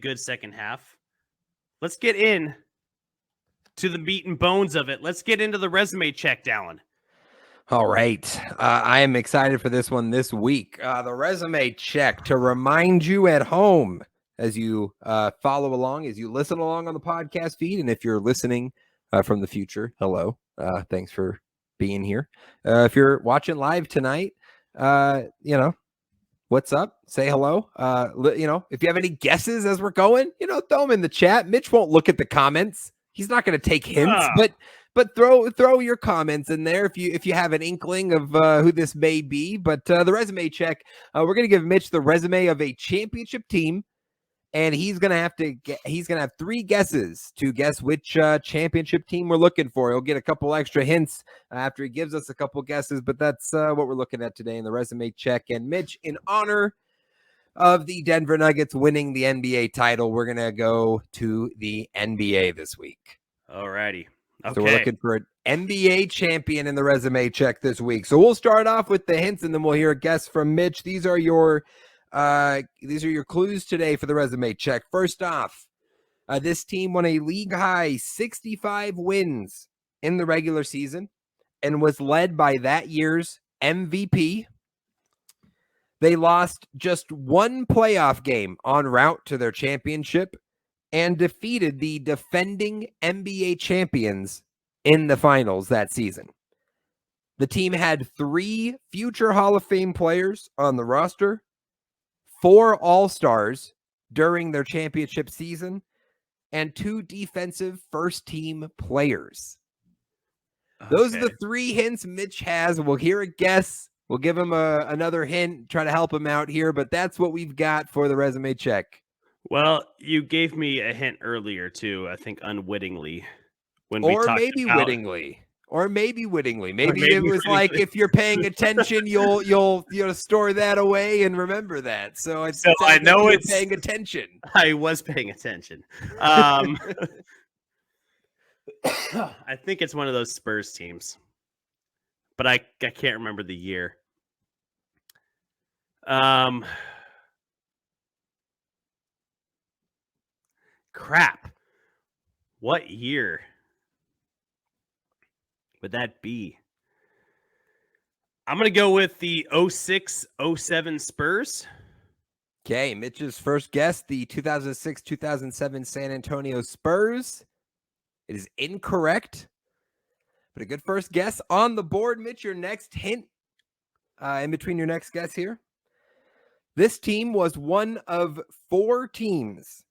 good second half. Let's get in to the meat and bones of it. Let's get into the resume check, Dallin. All right. I am excited for this one this week. The resume check to remind you at home as you follow along, as you listen along on the podcast feed. And if you're listening from the future, hello. Thanks for being here. If you're watching live tonight, what's up? Say hello. If you have any guesses as we're going, throw them in the chat. Mitch won't look at the comments. He's not going to take hints, but throw your comments in there if you have an inkling of who this may be. But the resume check, we're going to give Mitch the resume of a championship team, and he's going to have 3 guesses to guess which championship team we're looking for. He'll get a couple extra hints after he gives us a couple guesses, but that's what we're looking at today in the resume check. And Mitch, in honor of the Denver Nuggets winning the NBA title, we're going to go to the NBA this week. All righty. Okay. So we're looking for an NBA champion in the resume check this week. So we'll start off with the hints, and then we'll hear a guess from Mitch. These are your clues today for the resume check. First off, this team won a league-high 65 wins in the regular season and was led by that year's MVP. They lost just one playoff game en route to their championship and defeated the defending NBA champions in the finals that season. The team had 3 future Hall of Fame players on the roster, 4 All-Stars during their championship season, and 2 defensive first-team players. Okay. Those are the 3 hints Mitch has. We'll hear a guess. We'll give him another hint, try to help him out here, but that's what we've got for the resume check. Well, you gave me a hint earlier, too, I think unwittingly. Or maybe wittingly. Maybe it was like, if you're paying attention, you'll store that away and remember that. So I know it's paying attention. I was paying attention. I think it's one of those Spurs teams, but I can't remember the year. Crap. What year would that be? I'm going to go with the 06-07 Spurs. Okay, Mitch's first guess, the 2006-2007 San Antonio Spurs. It is incorrect, but a good first guess on the board. Mitch, your next hint in between your next guess here. This team was one of 4 teams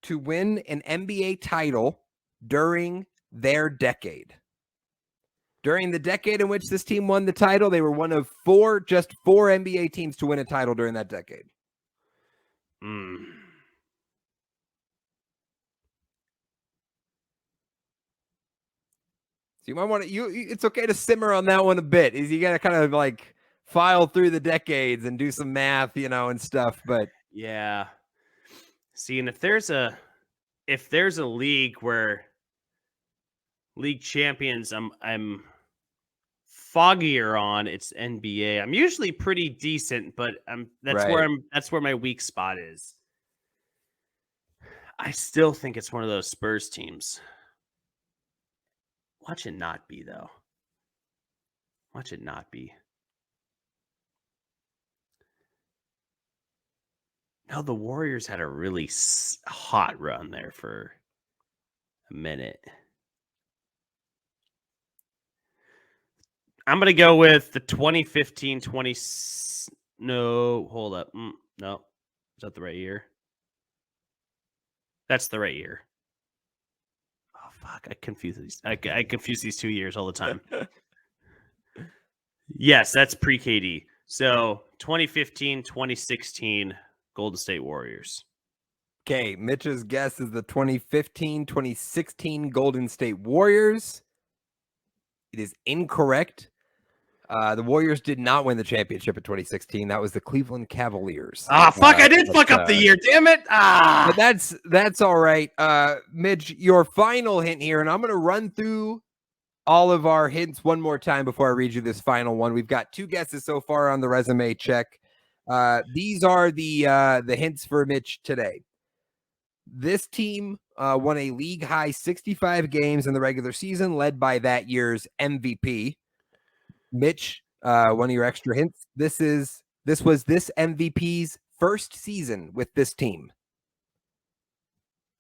to win an NBA title during their decade. During the decade in which this team won the title, they were one of just four NBA teams to win a title during that decade. So you might want to, it's okay to simmer on that one a bit. You got to kind of like file through the decades and do some math, and stuff. But yeah. See, and if there's a league where league champions I'm foggier on, it's NBA. I'm usually pretty decent, but that's where my weak spot is. I still think it's one of those Spurs teams. Watch it not be, though. Watch it not be. No, the Warriors had a really hot run there for a minute. I'm going to go with the 2015-20... No, hold up. No. Is that the right year? That's the right year. Oh, fuck. I confuse these 2 years all the time. Yes, that's pre-KD. So, 2015-2016 Golden State Warriors. Okay, Mitch's guess is the 2015-2016 Golden State Warriors. It is incorrect. The Warriors did not win the championship in 2016. That was the Cleveland Cavaliers. Ah, fuck! I did fuck up the year. Damn it! But that's all right. Mitch, your final hint here, and I'm going to run through all of our hints one more time before I read you this final one. We've got 2 guesses so far on the resume check. These are the hints for Mitch today. This team won a league high 65 games in the regular season, led by that year's MVP. Mitch, one of your extra hints. This was this MVP's first season with this team.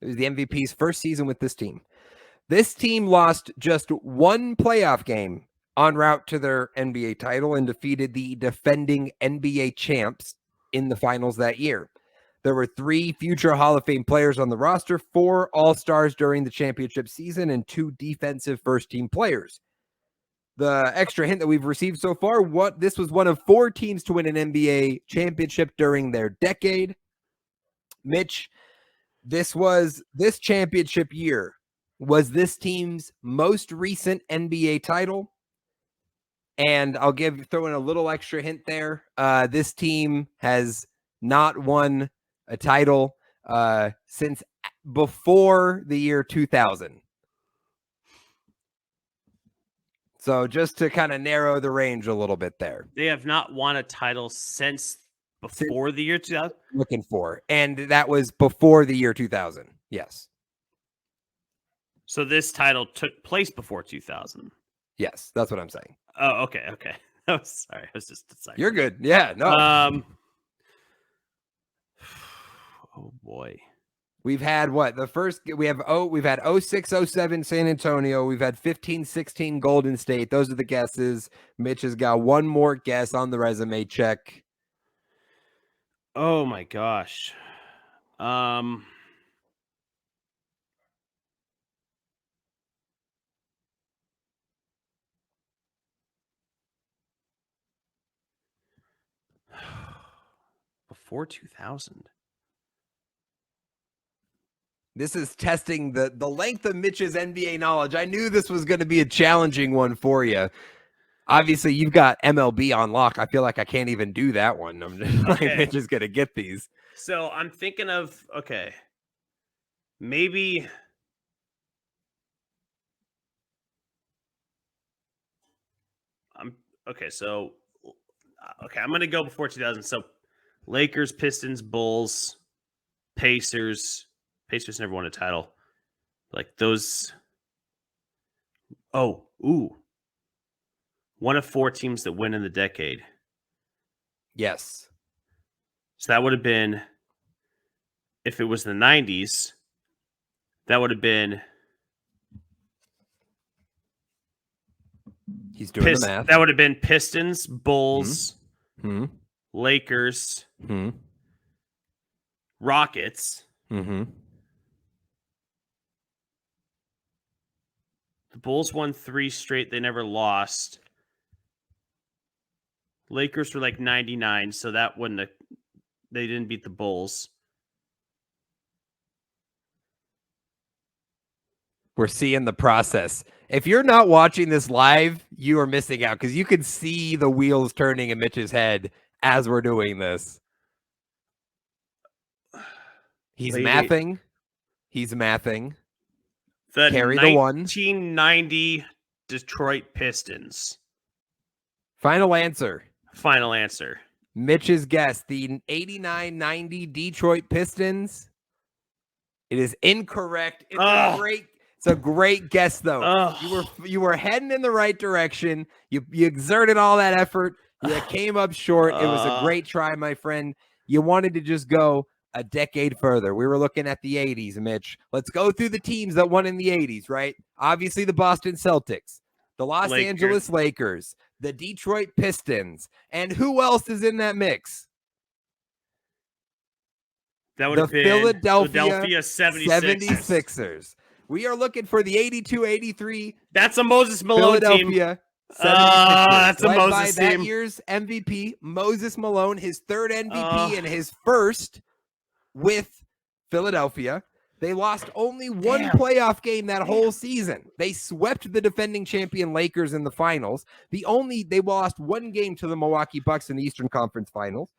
It was the MVP's first season with this team. This team lost just one playoff game en route to their NBA title and defeated the defending NBA champs in the finals that year. There were 3 future Hall of Fame players on the roster, 4 All-Stars during the championship season, and 2 defensive first-team players. The extra hint that we've received so far, this was one of 4 teams to win an NBA championship during their decade. Mitch, this championship year was this team's most recent NBA title. And I'll throw in a little extra hint there. This team has not won a title since before the year 2000. So just to kind of narrow the range a little bit there. They have not won a title since before the year 2000? Looking for. And that was before the year 2000. Yes. So this title took place before 2000? Yes, that's what I'm saying. Oh, okay. Oh, sorry. I was just deciding. You're good. Yeah, no. Oh boy. We've had we've had 06, 07 San Antonio. We've had 15, 16 Golden State. Those are the guesses. Mitch has got one more guess on the resume check. Oh my gosh. Before 2000. This is testing the length of Mitch's NBA knowledge. I knew this was going to be a challenging one for you. Obviously, you've got MLB on lock. I feel like I can't even do that one. I'm just like, Mitch is going to get these. So I'm thinking of, maybe I'm going to go before 2000. So Lakers, Pistons, Bulls, Pacers. Pacers never won a title. Like those. Oh, ooh. One of 4 teams that win in the decade. Yes. So that would have been, if it was the 90s, that would have been. He's doing the math. That would have been Pistons, Bulls, Lakers, Rockets. The Bulls won 3 straight. They never lost. Lakers were like 99, so that wouldn't have, they didn't beat the Bulls. We're seeing the process. If you're not watching this live, you are missing out because you can see the wheels turning in Mitch's head as we're doing this. He's mathing. The Carry the one. 1990 Detroit Pistons. Final answer. Mitch's guess, the 89-90 Detroit Pistons. It is incorrect. It's a great guess, though. You were heading in the right direction. You exerted all that effort. You came up short. It was a great try, my friend. You wanted to just go a decade further. We were looking at the 80s, Mitch. Let's go through the teams that won in the 80s, right? Obviously, the Boston Celtics, the Los Angeles Lakers, the Detroit Pistons, and who else is in that mix? That would have been Philadelphia 76ers. We are looking for the 82-83. That's a Moses Malone Philadelphia team. That's a Moses team. That year's MVP, Moses Malone, his 3rd MVP and his first with Philadelphia. They lost only one playoff game that whole season. They swept the defending champion Lakers in the finals. They lost one game to the Milwaukee Bucks in the Eastern Conference Finals.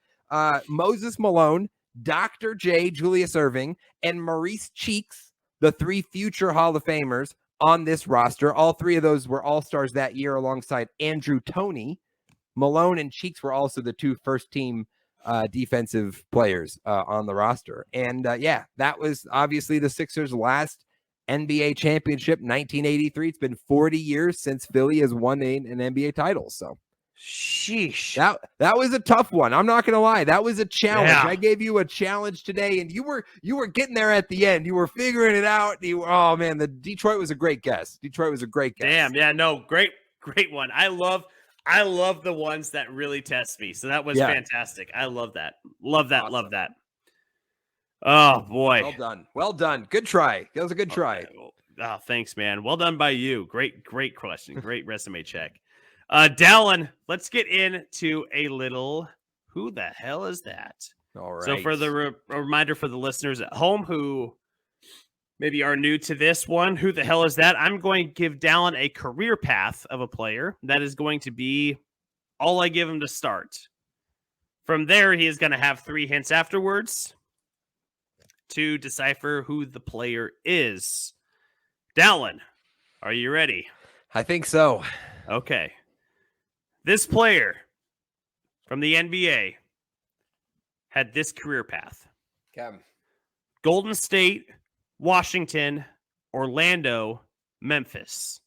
Moses Malone, Dr. J, Julius Erving, and Maurice Cheeks, the 3 future Hall of Famers on this roster. All 3 of those were All-Stars that year alongside Andrew Toney. Malone and Cheeks were also the 2 first-team defensive players on the roster. And yeah, that was obviously the Sixers' last NBA championship, 1983. It's been 40 years since Philly has won an NBA title. So sheesh. That was a tough one. I'm not gonna lie. That was a challenge. Yeah. I gave you a challenge today, and you were getting there at the end. You were figuring it out. Oh man, the Detroit was a great guess. Detroit was a great guess. Damn, yeah, no, great one. I love the ones that really test me. So that was fantastic. I love that. Love that. Awesome. Love that. Oh boy. Well done. Good try. That was a good try. Oh, thanks, man. Well done by you. Great question. Great resume check. Dallin, let's get into a little who the hell is that? All right. So for the reminder for the listeners at home who maybe are new to this one, who the hell is that? I'm going to give Dallin a career path of a player. That is going to be all I give him to start. From there, he is going to have 3 hints afterwards to decipher who the player is. Dallin, are you ready? I think so. Okay. This player from the NBA had this career path. Okay. Golden State, Washington, Orlando, Memphis.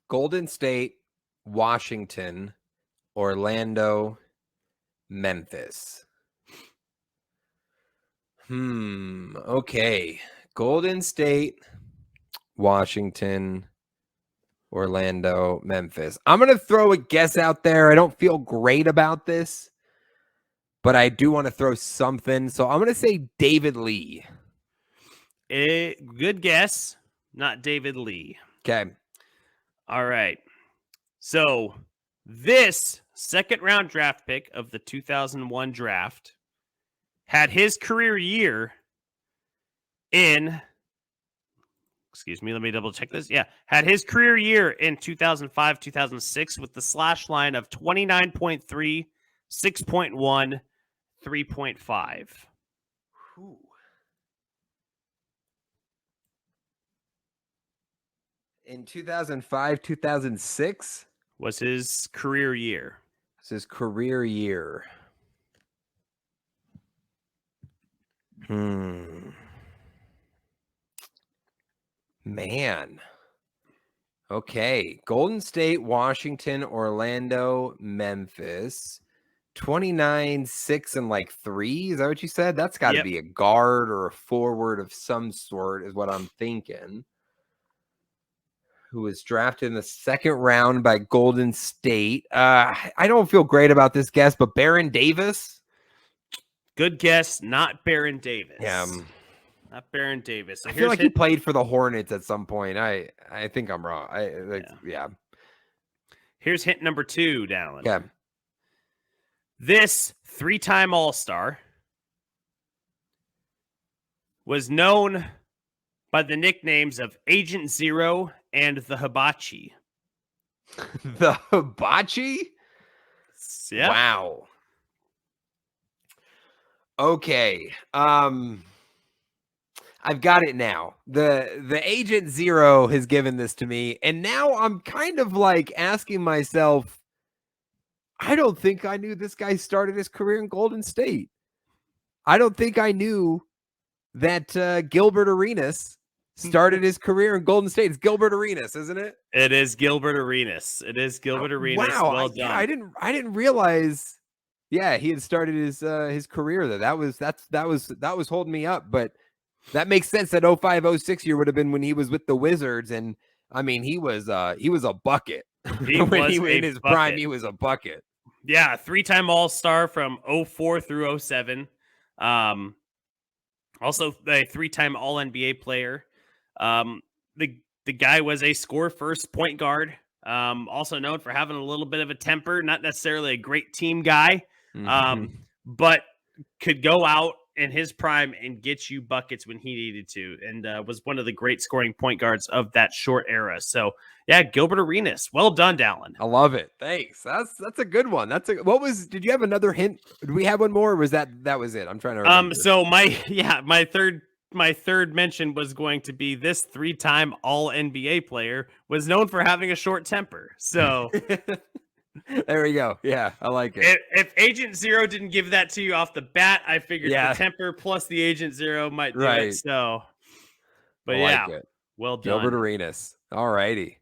Golden State, Washington, Orlando, Memphis. Okay. Golden State, Washington, Orlando, Memphis. I'm going to throw a guess out there. I don't feel great about this, but I do want to throw something. So I'm going to say David Lee. Good guess. Not David Lee. Okay. All right. So this second round draft pick of the 2001 draft had his career year in, excuse me, let me double check this. Yeah, had his career year in 2005, 2006 with the slash line of 29.3, 6.1, 3.5. In 2005, 2006 was his career year. It's his career year. Man. Okay. Golden State, Washington, Orlando, Memphis. 29, 6, and like 3. Is that what you said? That's got to be a guard or a forward of some sort, is what I'm thinking. Who was drafted in the second round by Golden State. I don't feel great about this guess, but Baron Davis? Good guess, not Baron Davis. Yeah. Not Baron Davis. So I feel like he played for the Hornets at some point. I think I'm wrong. Yeah. Here's hint number 2, Dallin. Yeah. This 3-time All-Star was known by the nicknames of Agent Zero and the Hibachi. The Hibachi? Yeah. Wow. Okay. I've got it now. The Agent Zero has given this to me, and now I'm kind of like asking myself, I don't think I knew this guy started his career in Golden State. I don't think I knew that Gilbert Arenas started his career in Golden State. It's Gilbert Arenas, isn't it? It is Gilbert Arenas. Arenas. Wow. Well done. I didn't realize. Yeah, he had started his career there. That was holding me up, but that makes sense. That 05-06 year would have been when he was with the Wizards, and I mean he was a bucket. When he was in his prime, he was a bucket. Yeah, 3-time All-Star from 04 through 07. Also a 3-time All-NBA player. The guy was a score-first point guard. Also known for having a little bit of a temper, not necessarily a great team guy, but could go out in his prime and get you buckets when he needed to, and was one of the great scoring point guards of that short era. So yeah, Gilbert Arenas. Well done, Dallin. I love it. Thanks. That's a good one. Did you have another hint? Did we have one more, or was that was it? I'm trying to remember. So my third mention was going to be this 3-time All NBA player was known for having a short temper. So There we go. Yeah, I like it. If Agent Zero didn't give that to you off the bat, I figured Yeah. the temper plus the Agent Zero might do Right. it. So, but I yeah, like it. well Gilbert done. Arenas. All righty.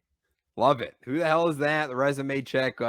Love it. Who the hell is that? The resume check.